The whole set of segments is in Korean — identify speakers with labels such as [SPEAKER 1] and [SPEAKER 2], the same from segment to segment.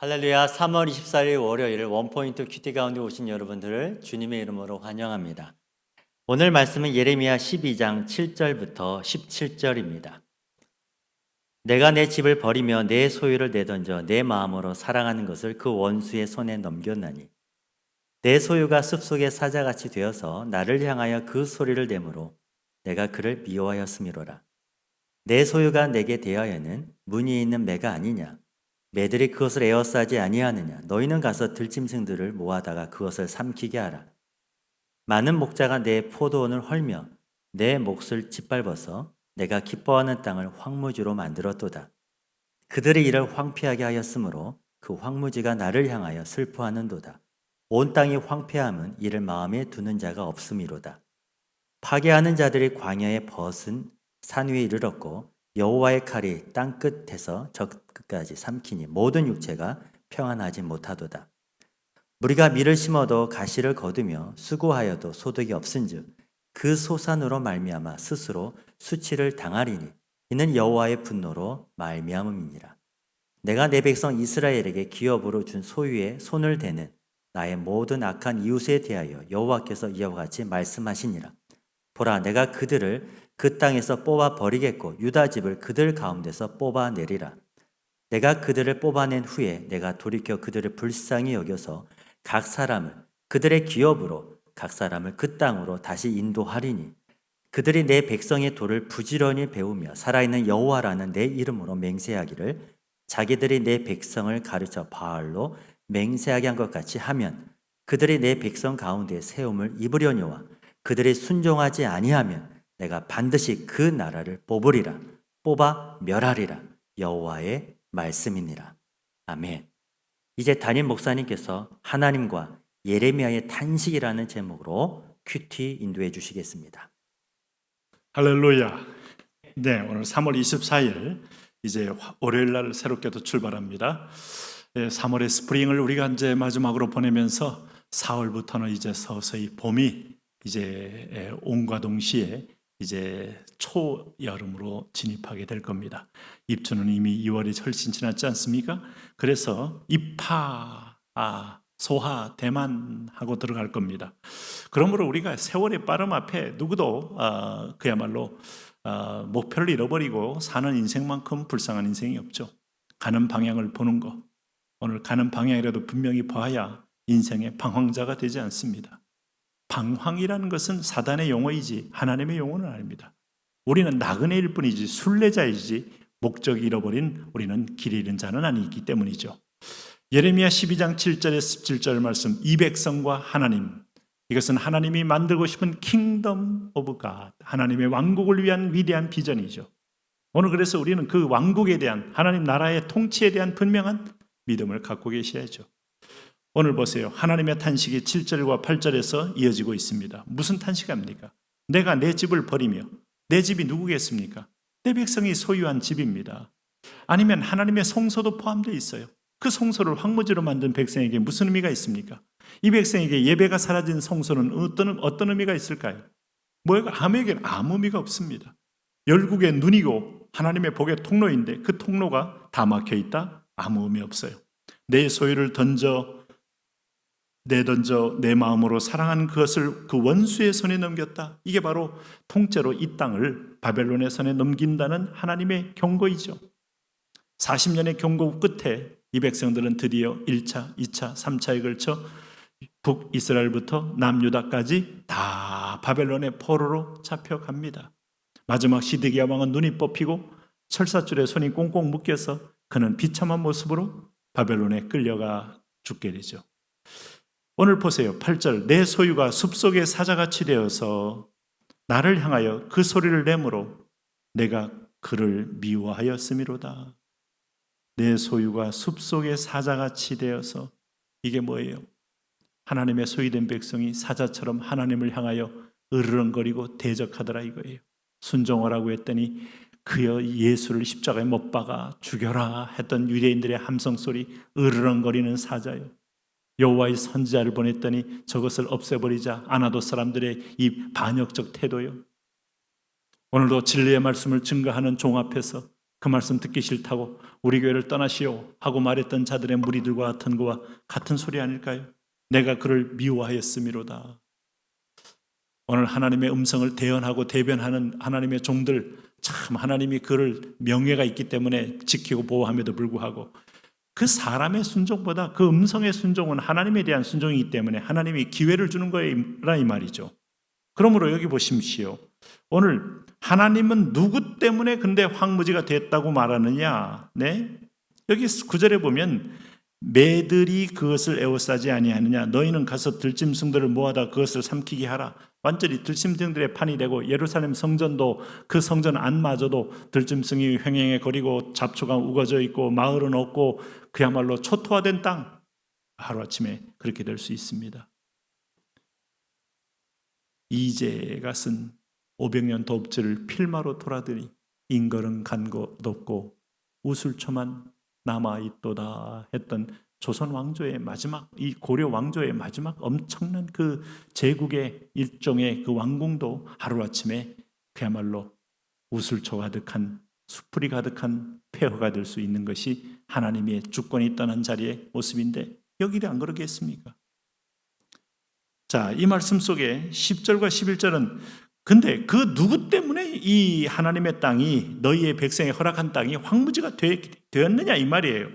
[SPEAKER 1] 할렐루야. 3월 24일 월요일 원포인트 큐티 가운데 오신 여러분들을 주님의 이름으로 환영합니다. 오늘 말씀은 예레미야 12장 7절부터 17절입니다. 내가 내 집을 버리며 내 소유를 내던져 내 마음으로 사랑하는 것을 그 원수의 손에 넘겼나니 내 소유가 숲속의 사자같이 되어서 나를 향하여 그 소리를 내므로 내가 그를 미워하였음이로라. 내 소유가 내게 대하여는 무늬 있는 매가 아니냐. 매들이 그것을 에워싸지 아니하느냐. 너희는 가서 들짐승들을 모아다가 그것을 삼키게 하라. 많은 목자가 내 포도원을 헐며 내 몫을 짓밟아서 내가 기뻐하는 땅을 황무지로 만들었도다. 그들의 일을 황폐하게 하였으므로 그 황무지가 나를 향하여 슬퍼하는도다. 온 땅이 황폐함은 이를 마음에 두는 자가 없음이로다. 파괴하는 자들이 광야에 벗은 산 위에 이르렀고 여호와의 칼이 땅 끝에서 저 끝까지 삼키니 모든 육체가 평안하지 못하도다. 무리가 밀을 심어도 가시를 거두며 수고하여도 소득이 없은즉 그 소산으로 말미암아 스스로 수치를 당하리니 이는 여호와의 분노로 말미암음이니라. 내가 내 백성 이스라엘에게 기업으로 준 소유에 손을 대는 나의 모든 악한 이웃에 대하여 여호와께서 이와 같이 말씀하시니라. 보라, 내가 그들을 그 땅에서 뽑아 버리겠고 유다 집을 그들 가운데서 뽑아내리라. 내가 그들을 뽑아낸 후에 내가 돌이켜 그들을 불쌍히 여겨서 각 사람을 그들의 기업으로 각 사람을 그 땅으로 다시 인도하리니 그들이 내 백성의 도를 부지런히 배우며 살아있는 여호와라는 내 이름으로 맹세하기를 자기들이 내 백성을 가르쳐 바알로 맹세하게 한 것 같이 하면 그들이 내 백성 가운데 세움을 입으려니와 그들이 순종하지 아니하면 내가 반드시 그 나라를 뽑으리라. 뽑아 멸하리라. 여호와의 말씀이니라. 아멘. 이제 담임 목사님께서 하나님과 예레미야의 탄식이라는 제목으로 큐티 인도해 주시겠습니다.
[SPEAKER 2] 할렐루야. 네, 오늘 3월 24일 이제 월요일 날 새롭게도 출발합니다. 3월의 스프링을 우리가 이제 마지막으로 보내면서 4월부터는 이제 서서히 봄이 이제 온과 동시에 이제 초여름으로 진입하게 될 겁니다. 입추는 이미 2월이 훨씬 지났지 않습니까? 그래서 입하, 소하, 대만하고 들어갈 겁니다. 그러므로 우리가 세월의 빠름 앞에 누구도 그야말로 목표를 잃어버리고 사는 인생만큼 불쌍한 인생이 없죠. 가는 방향을 보는 것, 오늘 가는 방향이라도 분명히 봐야 인생의 방황자가 되지 않습니다. 방황이라는 것은 사단의 용어이지 하나님의 용어는 아닙니다. 우리는 나그네일 뿐이지 순례자이지 목적 잃어버린 우리는 길 잃은 자는 아니기 때문이죠. 예레미야 12장 7절에 17절 말씀, 이 백성과 하나님, 이것은 하나님이 만들고 싶은 킹덤 오브 갓, 하나님의 왕국을 위한 위대한 비전이죠. 오늘 그래서 우리는 그 왕국에 대한 하나님 나라의 통치에 대한 분명한 믿음을 갖고 계셔야죠. 오늘 보세요. 하나님의 탄식이 7절과 8절에서 이어지고 있습니다. 무슨 탄식합니까? 내가 내 집을 버리며, 내 집이 누구겠습니까? 내 백성이 소유한 집입니다. 아니면 하나님의 성소도 포함되어 있어요. 그 성소를 황무지로 만든 백성에게 무슨 의미가 있습니까? 이 백성에게 예배가 사라진 성소는 어떤 의미가 있을까요? 아무에게는 아무 의미가 없습니다. 열국의 눈이고 하나님의 복의 통로인데 그 통로가 다 막혀 있다? 아무 의미 없어요. 내 소유를 내던져 내 마음으로 사랑하는 그것을 그 원수의 손에 넘겼다. 이게 바로 통째로 이 땅을 바벨론의 손에 넘긴다는 하나님의 경고이죠. 40년의 경고 끝에 이 백성들은 드디어 1차, 2차, 3차에 걸쳐 북이스라엘부터 남유다까지 다 바벨론의 포로로 잡혀갑니다. 마지막 시드기야 왕은 눈이 뽑히고 철사줄에 손이 꽁꽁 묶여서 그는 비참한 모습으로 바벨론에 끌려가 죽게 되죠. 오늘 보세요. 8절, 내 소유가 숲속의 사자같이 되어서 나를 향하여 그 소리를 내므로 내가 그를 미워하였음이로다. 내 소유가 숲속의 사자같이 되어서, 이게 뭐예요? 하나님의 소유된 백성이 사자처럼 하나님을 향하여 으르렁거리고 대적하더라 이거예요. 순종하라고 했더니 그여 예수를 십자가에 못 박아 죽여라 했던 유대인들의 함성소리, 으르렁거리는 사자요. 여호와의 선지자를 보냈더니 저것을 없애버리자 아나도 사람들의 이 반역적 태도요. 오늘도 진리의 말씀을 증거하는 종 앞에서 그 말씀 듣기 싫다고 우리 교회를 떠나시오 하고 말했던 자들의 무리들과 같은 거와 같은 소리 아닐까요? 내가 그를 미워하였음이로다. 오늘 하나님의 음성을 대언하고 대변하는 하나님의 종들, 참 하나님이 그를 명예가 있기 때문에 지키고 보호함에도 불구하고 그 사람의 순종보다 그 음성의 순종은 하나님에 대한 순종이기 때문에 하나님이 기회를 주는 거라 이 말이죠. 그러므로 여기 보십시오. 오늘 하나님은 누구 때문에 근데 황무지가 됐다고 말하느냐? 네? 여기 9절에 보면 매들이 그것을 에워싸지 아니하느냐? 너희는 가서 들짐승들을 모아다 그것을 삼키게 하라. 완전히 들짐승들의 판이 되고 예루살렘 성전도 그 성전 안마저도 들짐승이 횡행해 거리고 잡초가 우거져 있고 마을은 없고 그야말로 초토화된 땅. 하루아침에 그렇게 될 수 있습니다. 이재가 쓴 500년 dob지를 필마로 돌아드니 인걸은 간 곳 없고 우슬초만 남아있도다 했던 조선 왕조의 마지막, 이 고려 왕조의 마지막 엄청난 그 제국의 일종의 그 왕궁도 하루아침에 그야말로 우슬초 가득한 수풀이 가득한 폐허가 될 수 있는 것이 하나님의 주권이 떠난 자리의 모습인데 여기를 안 그러겠습니까? 자, 이 말씀 속에 10절과 11절은 근데 그 누구 때문에 이 하나님의 땅이 너희의 백성에 허락한 땅이 황무지가 되었느냐 이 말이에요.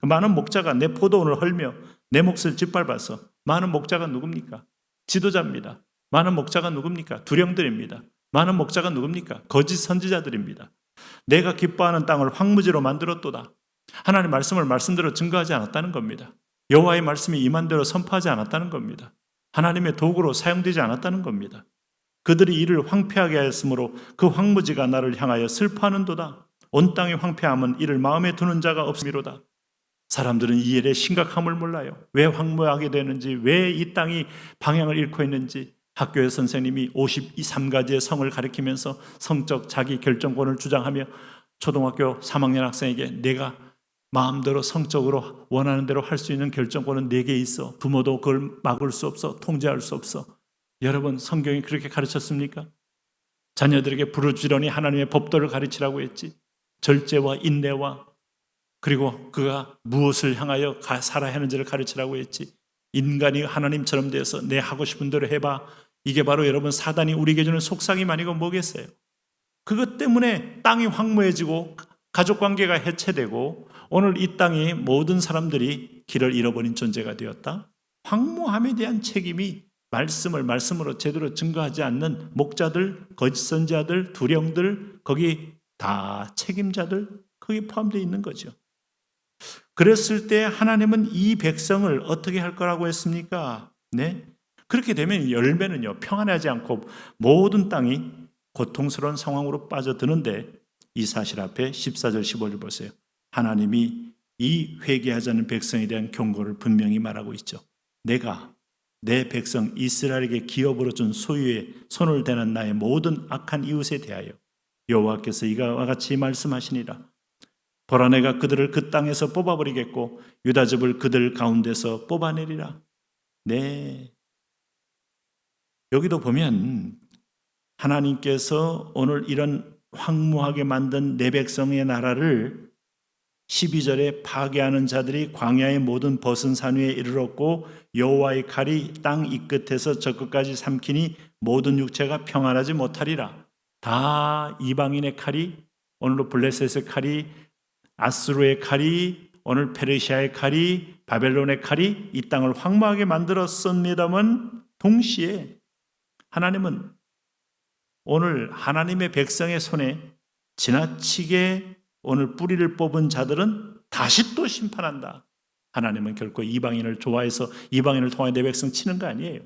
[SPEAKER 2] 그 많은 목자가 내 포도원을 헐며 내 몫을 짓밟아서 많은 목자가 누굽니까? 지도자입니다. 많은 목자가 누굽니까? 두령들입니다. 많은 목자가 누굽니까? 거짓 선지자들입니다. 내가 기뻐하는 땅을 황무지로 만들었도다. 하나님의 말씀을 말씀대로 증거하지 않았다는 겁니다. 여호와의 말씀이 임한 대로 선포하지 않았다는 겁니다. 하나님의 도구로 사용되지 않았다는 겁니다. 그들이 이를 황폐하게 하였으므로 그 황무지가 나를 향하여 슬퍼하는도다. 온 땅이 황폐함은 이를 마음에 두는 자가 없음이로다. 사람들은 이 일의 심각함을 몰라요. 왜 황무하게 되는지, 왜 이 땅이 방향을 잃고 있는지. 학교의 선생님이 53가지의 성을 가리키면서 성적 자기 결정권을 주장하며 초등학교 3학년 학생에게 내가 마음대로 성적으로 원하는 대로 할 수 있는 결정권은 내게 있어. 부모도 그걸 막을 수 없어. 통제할 수 없어. 여러분, 성경이 그렇게 가르쳤습니까? 자녀들에게 부르짖으니 하나님의 법도를 가르치라고 했지. 절제와 인내와 그리고 그가 무엇을 향하여 살아야 하는지를 가르치라고 했지. 인간이 하나님처럼 돼서 내 하고 싶은 대로 해봐. 이게 바로 여러분 사단이 우리에게 주는 속삭임 아니고 뭐겠어요? 그것 때문에 땅이 황무해지고 가족관계가 해체되고 오늘 이 땅이 모든 사람들이 길을 잃어버린 존재가 되었다. 황무함에 대한 책임이 말씀을 말씀으로 제대로 증거하지 않는 목자들, 거짓 선지자들, 두령들, 거기 다 책임자들 거기 포함되어 있는 거죠. 그랬을 때 하나님은 이 백성을 어떻게 할 거라고 했습니까? 네? 그렇게 되면 열매는요 평안하지 않고 모든 땅이 고통스러운 상황으로 빠져드는데 이 사실 앞에 14절 15절 보세요. 하나님이 이 회개하지 않는 백성에 대한 경고를 분명히 말하고 있죠. 내가 내 백성 이스라엘에게 기업으로 준 소유에 손을 대는 나의 모든 악한 이웃에 대하여 여호와께서 이와 같이 말씀하시니라. 보라 내가 그들을 그 땅에서 뽑아버리겠고 유다 집을 그들 가운데서 뽑아내리라. 네. 여기도 보면 하나님께서 오늘 이런 황무하게 만든 내 백성의 나라를 12절에 파괴하는 자들이 광야의 모든 벗은 산 위에 이르렀고 여호와의 칼이 땅 이 끝에서 저 끝까지 삼키니 모든 육체가 평안하지 못하리라. 다 이방인의 칼이 오늘로 블레셋의 칼이 아수르의 칼이 오늘 페르시아의 칼이 바벨론의 칼이 이 땅을 황무하게 만들었습니다만 동시에 하나님은 오늘 하나님의 백성의 손에 지나치게 오늘 뿌리를 뽑은 자들은 다시 또 심판한다. 하나님은 결코 이방인을 좋아해서 이방인을 통해 내 백성 치는 거 아니에요.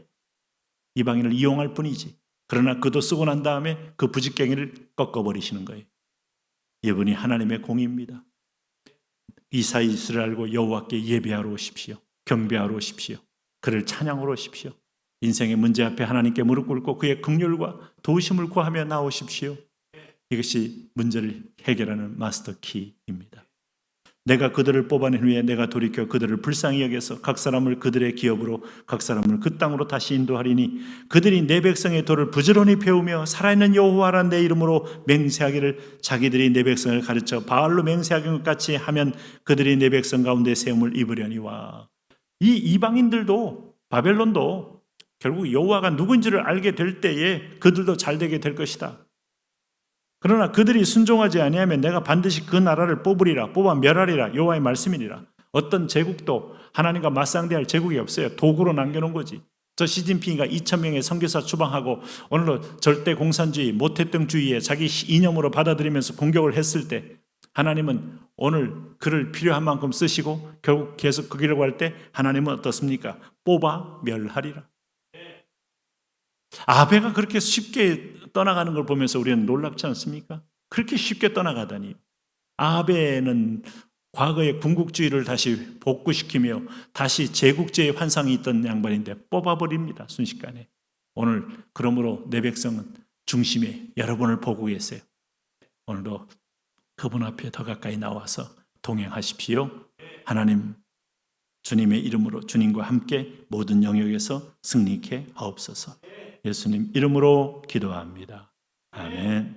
[SPEAKER 2] 이방인을 이용할 뿐이지. 그러나 그도 쓰고 난 다음에 그 부직갱이를 꺾어버리시는 거예요. 이분이 하나님의 공의입니다. 이스라엘을 알고 여호와께 예배하러 오십시오. 경배하러 오십시오. 그를 찬양하러 오십시오. 인생의 문제 앞에 하나님께 무릎 꿇고 그의 긍휼과 도우심을 구하며 나오십시오. 이것이 문제를 해결하는 마스터 키입니다. 내가 그들을 뽑아낸 후에 내가 돌이켜 그들을 불쌍히 여겨서 각 사람을 그들의 기업으로 각 사람을 그 땅으로 다시 인도하리니 그들이 내 백성의 도를 부지런히 배우며 살아있는 여호와란 내 이름으로 맹세하기를 자기들이 내 백성을 가르쳐 바알로 맹세하는 것 같이 하면 그들이 내 백성 가운데 세움을 입으려니와. 이 이방인들도 바벨론도 결국 여호와가 누군지를 알게 될 때에 그들도 잘 되게 될 것이다. 그러나 그들이 순종하지 아니하면 내가 반드시 그 나라를 뽑으리라, 뽑아 멸하리라. 여호와의 말씀이니라. 어떤 제국도 하나님과 맞상대할 제국이 없어요. 도구로 남겨놓은 거지. 저 시진핑이가 2,000명의 선교사 추방하고 오늘로 절대 공산주의, 모태등주의에 자기 이념으로 받아들이면서 공격을 했을 때 하나님은 오늘 그를 필요한 만큼 쓰시고 결국 계속 그 길을 갈 때 하나님은 어떻습니까? 뽑아 멸하리라. 아베가 그렇게 쉽게 떠나가는 걸 보면서 우리는 놀랍지 않습니까? 그렇게 쉽게 떠나가다니. 아베는 과거의 군국주의를 다시 복구시키며 다시 제국주의의 환상이 있던 양반인데 뽑아버립니다. 순식간에. 오늘 그러므로 내 백성은 중심에 여러분을 보고 계세요. 오늘도 그분 앞에 더 가까이 나와서 동행하십시오. 하나님 주님의 이름으로 주님과 함께 모든 영역에서 승리케 하옵소서. 예수님 이름으로 기도합니다. 아멘.